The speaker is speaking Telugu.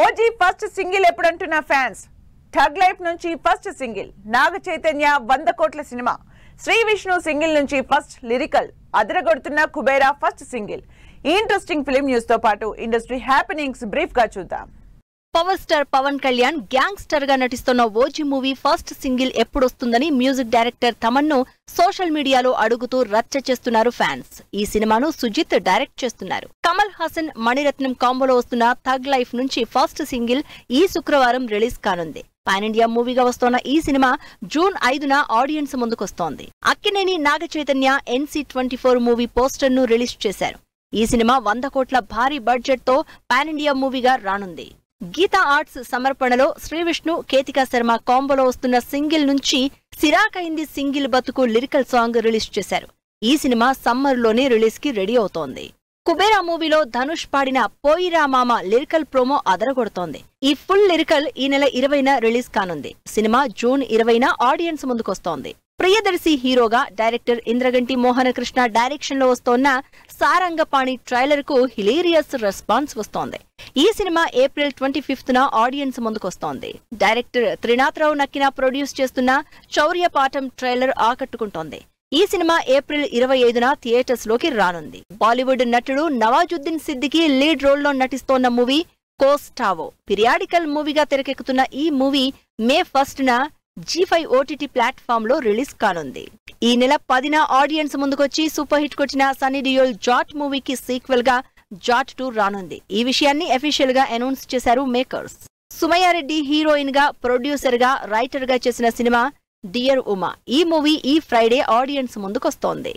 ఓజీ ఫస్ట్ సింగిల్ ఎప్పుడంటున్న ఫ్యాన్స్ ఠగ్ లైఫ్ నుంచి ఫస్ట్ సింగిల్ నాగ చైతన్య 100 కోట్ల సినిమా శ్రీ విష్ణు సింగిల్ నుంచి ఫస్ట్ లిరికల్ అదరగొడుతున్న కుబేరా ఫస్ట్ సింగిల్ ఈ ఇంట్రెస్టింగ్ ఫిల్మ్ న్యూస్ తో పాటు ఇండస్ట్రీ హ్యాపెనింగ్స్ బ్రీఫ్ గా చూద్దాం. Power star Pawan Kalyan gangster గా నటిస్తున్న ఓజీ మూవీ ఫస్ట్ సింగిల్ ఎప్పుడొస్తుందని మ్యూజిక్ డైరెక్టర్ తమన్ను సోషల్ మీడియాలో అడుగుతూ రచ్చ చేస్తున్నారు ఫ్యాన్స్. ఈ సినిమాను సుజిత్ డైరెక్ట్ చేస్తున్నారు. కమల్ హాసన్ మణిరత్నం కాంబోలో వస్తున్న థగ్ లైఫ్ నుంచి ఫస్ట్ సింగిల్ ఈ శుక్రవారం రిలీజ్ కానుంది. పాన్ ఇండియా మూవీగా వస్తోన్న ఈ cinema June 5న audience ముందుకొస్తోంది. Akkineni Naga Chaitanya NC24 movie poster ను రిలీజ్ చేశారు. ఈ సినిమా 100 కోట్ల భారీ బడ్జెట్ తో పాన్ ఇండియా మూవీగా రానుంది. గీతా ఆర్ట్స్ సమర్పణలో శ్రీ విష్ణు కేతికా శర్మ కాంబోలో వస్తున్న సింగిల్ నుంచి సిరాకైంది సింగిల్ బతుకు లిరికల్ సాంగ్ రిలీజ్ చేశారు. ఈ సినిమా సమ్మర్ లోనే రిలీజ్ కి రెడీ అవుతోంది. కుబేరా మూవీలో ధనుష్ పాడిన పోయిరా మామ లిరికల్ ప్రోమో అదరగొడుతోంది. ఈ ఫుల్ లిరికల్ ఈ నెల 20న రిలీజ్ కానుంది. సినిమా జూన్ 20న ఆడియన్స్ ముందుకొస్తోంది. ప్రియదర్శి హీరోగా డైరెక్టర్ ఇంద్రగంటి మోహనకృష్ణ డైరెక్షన్ లో వస్తోన్న సారంగపాణి ట్రైలర్ కు హిలేరియస్ రెస్పాన్స్ వస్తోంది. ఈ సినిమా ఏప్రిల్ 25న ఆడియన్స్ ముందుకొస్తోంది. డైరెక్టర్ త్రినాథరావు నక్కిన ప్రొడ్యూస్ చేస్తున్న చౌర్యపాఠం ట్రైలర్ ఆకట్టుకుంటోంది. ఈ సినిమా ఏప్రిల్ 25న థియేటర్స్ లోకి రానుంది. బాలీవుడ్ నటుడు నవాజుద్దీన్ సిద్దికీ లీడ్ రోల్ లో నటిస్తోన్న మూవీ కోస్టావో పిరియాడికల్ మూవీగా తెరకెక్కుతున్న ఈ మూవీ మే 1న G5 OTT ప్లాట్ఫామ్ లో రిలీజ్ కానుంది. ఈ నెల 10న ఆడియన్స్ ముందుకొచ్చి సూపర్ హిట్ కొట్టిన సన్నీ డియోల్ జాట్ మూవీకి సీక్వెల్ గా జాట్ 2 రానుంది. ఈ విషయాన్ని అఫీషియల్ గా అనౌన్స్ చేశారు మేకర్స్. సుమయారెడ్డి హీరోయిన్ గా ప్రొడ్యూసర్ గా రైటర్ గా చేసిన సినిమా డియర్ ఉమా. ఈ మూవీ ఈ ఫ్రైడే ఆడియన్స్ ముందుకొస్తోంది.